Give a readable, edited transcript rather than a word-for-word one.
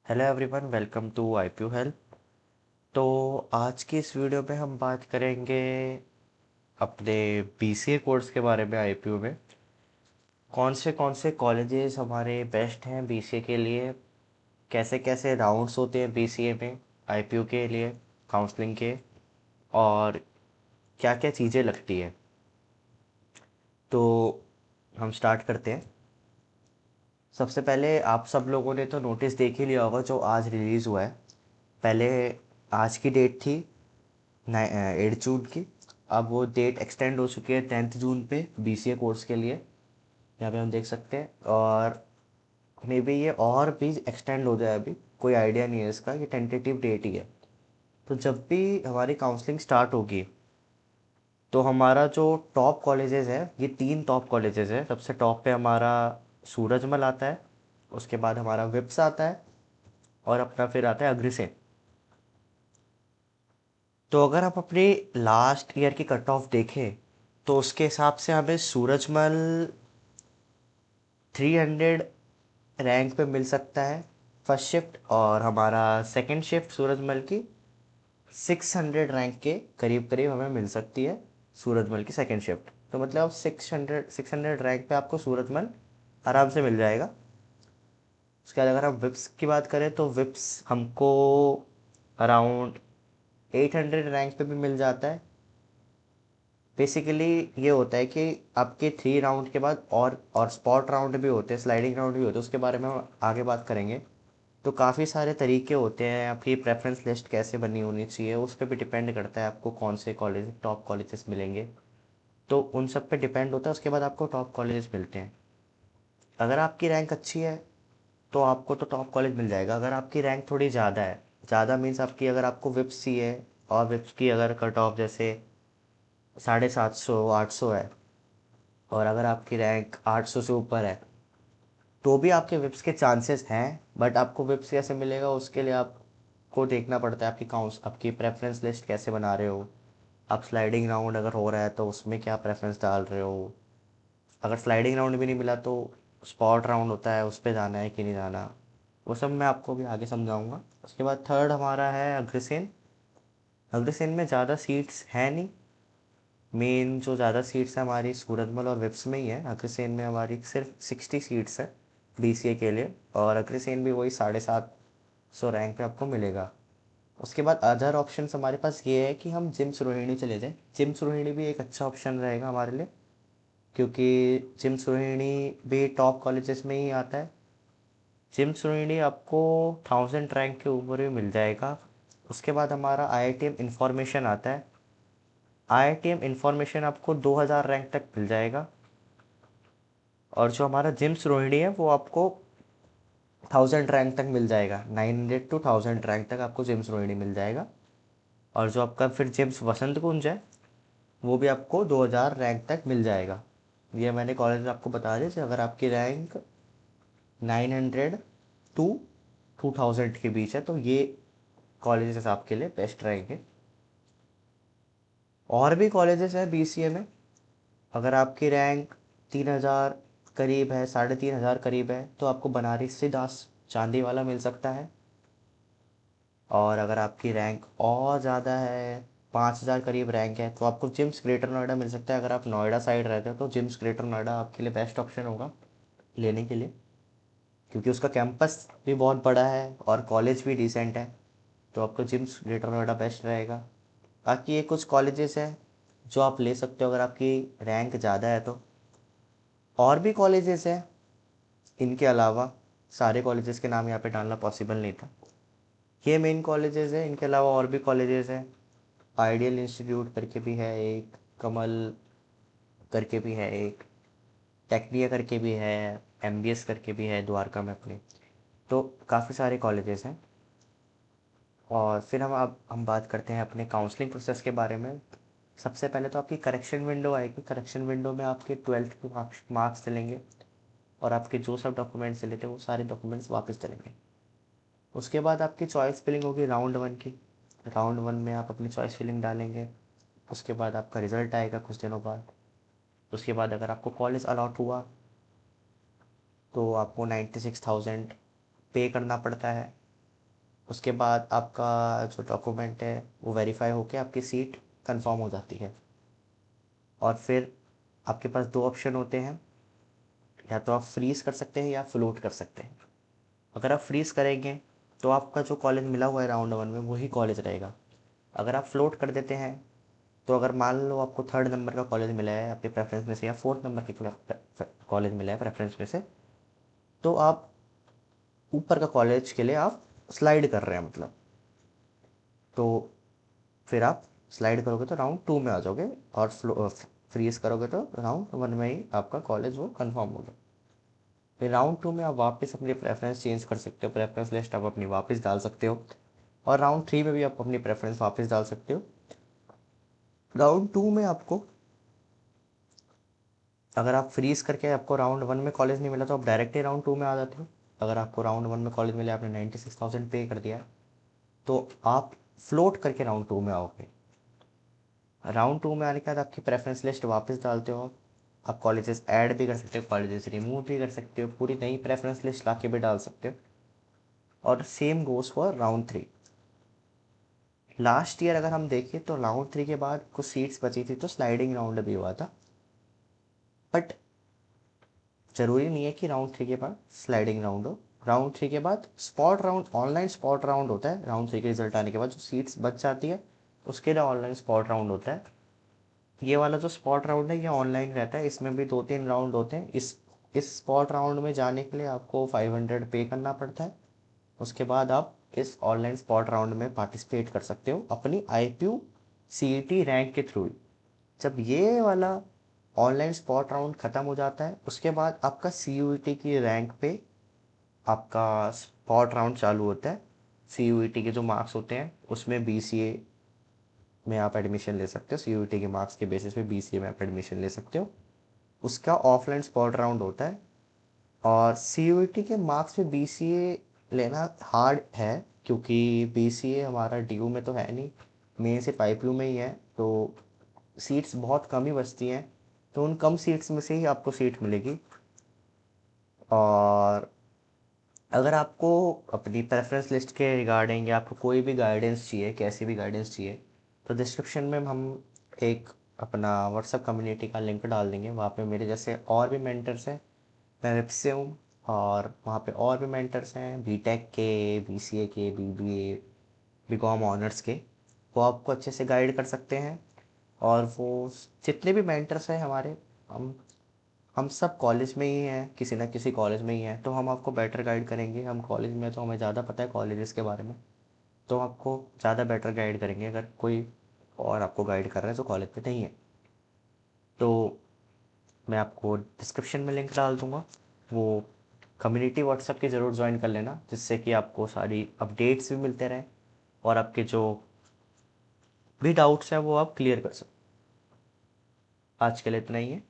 Hello everyone, welcome to IPU help. तो आज की इस वीडियो में हम बात करेंगे अपने बीसीए कोर्स के बारे में। आईपीयू में कौन से कॉलेजेस हमारे बेस्ट हैं बीसीए के लिए, कैसे कैसे राउंड्स होते हैं बीसीए में आईपीयू के लिए काउंसलिंग के, और क्या क्या चीज़ें लगती है। तो हम स्टार्ट करते हैं। सबसे पहले आप सब लोगों ने तो नोटिस देख ही लिया होगा जो आज रिलीज़ हुआ है। पहले आज की डेट थी 8 जून की। अब वो डेट एक्सटेंड हो चुकी है 10 जून पे बीसीए कोर्स के लिए। यहाँ पे हम देख सकते हैं, और मे बी ये और भी एक्सटेंड हो जाए, अभी कोई आइडिया नहीं है इसका, ये टेंटेटिव डेट ही है। तो जब भी हमारी काउंसलिंग स्टार्ट होगी तो हमारा जो टॉप कॉलेजेस है, ये 3 टॉप कॉलेजेस है। सबसे टॉप पे हमारा सूरजमल आता है, उसके बाद हमारा विप्स आता है, और अपना फिर आता है अग्रसेन। तो अगर आप अपनी लास्ट ईयर की कट ऑफ देखें तो उसके हिसाब से हमें सूरजमल 300 रैंक पे मिल सकता है फर्स्ट शिफ्ट, और हमारा सेकंड शिफ्ट सूरजमल की 600 रैंक के करीब करीब हमें मिल सकती है सूरजमल की सेकंड शिफ्ट। तो मतलब 600 रैंक पे आपको सूरजमल आराम से मिल जाएगा। उसके बाद अगर हम विप्स की बात करें तो विप्स हमको अराउंड 800 रैंक पे भी मिल जाता है। बेसिकली ये होता है कि आपके 3 राउंड के बाद और स्पॉट राउंड भी होते हैं, स्लाइडिंग राउंड भी होते हैं, उसके बारे में हम आगे बात करेंगे। तो काफ़ी सारे तरीके होते हैं, आपकी प्रेफरेंस लिस्ट कैसे बनी होनी चाहिए उस पर भी डिपेंड करता है आपको कौन से कॉलेज टॉप कॉलेजेस मिलेंगे। तो उन सब पे डिपेंड होता है, उसके बाद आपको टॉप कॉलेजेस मिलते हैं। अगर आपकी रैंक अच्छी है तो आपको तो टॉप कॉलेज मिल जाएगा। अगर आपकी रैंक थोड़ी ज़्यादा है, ज़्यादा मीन्स आपकी, अगर आपको विप्स सी है और विप्स की अगर कट ऑफ जैसे 750 800 है, और अगर आपकी रैंक 800 से ऊपर है, तो भी आपके विप्स के चांसेस हैं। बट आपको विप्स कैसे मिलेगा उसके लिए आपको देखना पड़ता है आपकी प्रेफरेंस लिस्ट कैसे बना रहे हो। आप स्लाइडिंग राउंड अगर हो रहा है तो उसमें क्या प्रेफरेंस डाल रहे हो। अगर स्लाइडिंग राउंड भी नहीं मिला तो स्पॉट राउंड होता है, उस पर जाना है कि नहीं जाना, वो सब मैं आपको भी आगे समझाऊंगा। उसके बाद थर्ड हमारा है अग्रसेन। अग्रसेन में ज़्यादा सीट्स हैं नहीं। मेन जो ज़्यादा सीट्स हैं हमारी सूरजमल और विप्स में ही है। अग्रसेन में हमारी सिर्फ 60 सीट्स है बीसीए के लिए, और अग्रसेन भी वही 750 रैंक पे आपको मिलेगा। उसके बाद अदर ऑप्शंस हमारे पास ये है कि हम जिम्स रोहिणी चले जाएं। जिम्स रोहिणी भी एक अच्छा ऑप्शन रहेगा हमारे लिए, क्योंकि जिम्स रोहिणी भी टॉप कॉलेजेस में ही आता है। जिम्स रोहिणी आपको 1000 रैंक के ऊपर भी मिल जाएगा। उसके बाद हमारा आईआईटीएम इंफॉर्मेशन आता है। आईआईटीएम इंफॉर्मेशन आपको 2000 रैंक तक मिल जाएगा। और जो हमारा जिम्स रोहिणी है वो आपको 1000 रैंक तक मिल जाएगा, 900 टू 1000 रैंक तक आपको जिम्स रोहिणी मिल जाएगा। और जो आपका फिर जिम्स वसंत कुंज है वो भी आपको 2000 रैंक तक मिल जाएगा। ये मैंने कॉलेज आपको बता दिए थे। अगर आपकी रैंक 900 टू 2000 के बीच है तो ये कॉलेजेस आपके लिए बेस्ट रहेंगे। और भी कॉलेजेस हैं बीसीए में। अगर आपकी रैंक 3000 करीब है, 3500 करीब है, तो आपको बनारसी दास चांदी वाला मिल सकता है। और अगर आपकी रैंक और ज़्यादा है, 5000 करीब रैंक है, तो आपको जिम्स ग्रेटर नोएडा मिल सकता है। अगर आप नोएडा साइड रहते हो तो जिम्स ग्रेटर नोएडा आपके लिए बेस्ट ऑप्शन होगा लेने के लिए, क्योंकि उसका कैंपस भी बहुत बड़ा है और कॉलेज भी डिसेंट है। तो आपको जिम्स ग्रेटर नोएडा बेस्ट रहेगा। बाकी ये कुछ कॉलेजेस हैं जो आप ले सकते हो अगर आपकी रैंक ज़्यादा है तो। और भी कॉलेजेस हैं इनके अलावा, सारे कॉलेजेस के नाम यहाँ पे डालना पॉसिबल नहीं था। ये मेन कॉलेजेस हैं, इनके अलावा और भी कॉलेजेस हैं। आइडियल इंस्टीट्यूट करके भी है एक, कमल करके भी है एक, टेक्निया करके भी है, एमबीएस करके भी है द्वारका में अपने। तो काफ़ी सारे कॉलेजेस हैं। और फिर अब हम बात करते हैं अपने काउंसलिंग प्रोसेस के बारे में। सबसे पहले तो आपकी करेक्शन विंडो आएगी। करेक्शन विंडो में आपके 12th के मार्क्स चलेंगे, और आपके जो सब डॉक्यूमेंट्स चले थे वो सारे डॉक्यूमेंट्स वापस चलेंगे। उसके बाद आपकी चॉइस फिलिंग होगी राउंड वन की। राउंड वन में आप अपनी चॉइस फिलिंग डालेंगे। उसके बाद आपका रिजल्ट आएगा कुछ दिनों बाद। उसके बाद अगर आपको कॉलेज अलॉट हुआ तो आपको 96,000 पे करना पड़ता है। उसके बाद आपका जो डॉक्यूमेंट है वो वेरीफाई होकर आपकी सीट कंफर्म हो जाती है। और फिर आपके पास दो ऑप्शन होते हैं, या तो आप फ्रीज़ कर सकते हैं या फ्लोट कर सकते हैं। अगर आप फ्रीज़ करेंगे तो आपका जो कॉलेज मिला हुआ है राउंड वन में वही कॉलेज रहेगा। अगर आप फ्लोट कर देते हैं तो अगर मान लो आपको थर्ड नंबर का कॉलेज मिला है आपके प्रेफरेंस में से, या फोर्थ नंबर के कॉलेज मिला है प्रेफरेंस में से, तो आप ऊपर का कॉलेज के लिए आप स्लाइड कर रहे हैं मतलब, तो फिर आप स्लाइड करोगे तो राउंड टू में आ जाओगे, और फ्रीज करोगे तो राउंड वन में ही आपका कॉलेज वो कंफर्म होगा। फिर राउंड टू में आप वापस अपनी प्रेफरेंस चेंज कर सकते हो, प्रेफरेंस लिस्ट आप अपनी वापस डाल सकते हो, और राउंड थ्री में भी आप अपनी प्रेफरेंस वापस डाल सकते हो। राउंड टू में आपको, अगर आप फ्रीज करके आपको राउंड वन में कॉलेज नहीं मिला तो आप डायरेक्ट ही राउंड टू में आ जाते हो। अगर आपको राउंड वन में कॉलेज मिला, आपने 96,000 पे कर दिया, तो आप फ्लोट करके राउंड टू में आओगे। राउंड टू में आने के बाद आपकी प्रेफरेंस लिस्ट वापस डालते हो, आप कॉलेजेस ऐड भी कर सकते हो, कॉलेजेस रिमूव भी कर सकते हो, पूरी नई प्रेफरेंस लिस्ट ला के भी डाल सकते हो। और same goes for round three. Last year अगर हम देखें तो राउंड थ्री के बाद कुछ सीट्स बची थी तो स्लाइडिंग राउंड भी हुआ था, बट ज़रूरी नहीं है कि राउंड थ्री के बाद स्लाइडिंग राउंड हो। राउंड थ्री के बाद spot round, online spot round होता है। राउंड थ्री के रिजल्ट आने के बाद जो सीट्स बच जाती है उसके लिए ऑनलाइन स्पॉट राउंड होता है। ये वाला जो स्पॉट राउंड है ये ऑनलाइन रहता है, इसमें भी दो तीन राउंड होते हैं। इस स्पॉट राउंड में जाने के लिए आपको 500 पे करना पड़ता है। उसके बाद आप इस ऑनलाइन स्पॉट राउंड में पार्टिसिपेट कर सकते हो अपनी IPU CET रैंक के थ्रू। जब ये वाला ऑनलाइन स्पॉट राउंड ख़त्म हो जाता है उसके बाद आपका CUET की रैंक पे आपका स्पॉट राउंड चालू होता है। CUET के जो मार्क्स होते हैं उसमें BCA में आप एडमिशन ले सकते हो, CUET के मार्क्स के बेसिस पे BCA में आप एडमिशन ले सकते हो। उसका ऑफलाइन स्पॉट राउंड होता है। और CUET के मार्क्स पे BCA लेना हार्ड है, क्योंकि BCA हमारा DU में तो है नहीं, मेन सिर्फ IPU में ही है, तो सीट्स बहुत कम ही बचती हैं। तो उन कम सीट्स में से ही आपको सीट मिलेगी। और अगर आपको अपनी प्रेफरेंस लिस्ट के रिगार्डिंग या आपको कोई भी गाइडेंस चाहिए, कैसी भी गाइडेंस चाहिए, तो डिस्क्रिप्शन में हम एक अपना व्हाट्सएप कम्युनिटी का लिंक डाल देंगे। वहाँ पे मेरे जैसे और भी मेंटर्स हैं, मैं वेब से हूँ, और वहाँ पे और भी मेंटर्स हैं BTech के, BCA के, BBA, BCom ऑनर्स के। वो आपको अच्छे से गाइड कर सकते हैं। और वो जितने भी मेंटर्स हैं हमारे, हम सब कॉलेज में ही हैं, किसी ना किसी कॉलेज में ही हैं, तो हम आपको बेटर गाइड करेंगे। हम कॉलेज में तो हमें ज़्यादा पता है कॉलेजेस के बारे में, तो आपको ज़्यादा बेटर गाइड करेंगे अगर कोई और आपको गाइड कर रहा है जो कॉलेज में नहीं है। तो मैं आपको डिस्क्रिप्शन में लिंक डाल दूँगा, वो कम्युनिटी व्हाट्सएप की ज़रूर ज्वाइन कर लेना, जिससे कि आपको सारी अपडेट्स भी मिलते रहें और आपके जो भी डाउट्स हैं वो आप क्लियर कर सको। आज के लिए इतना ही है।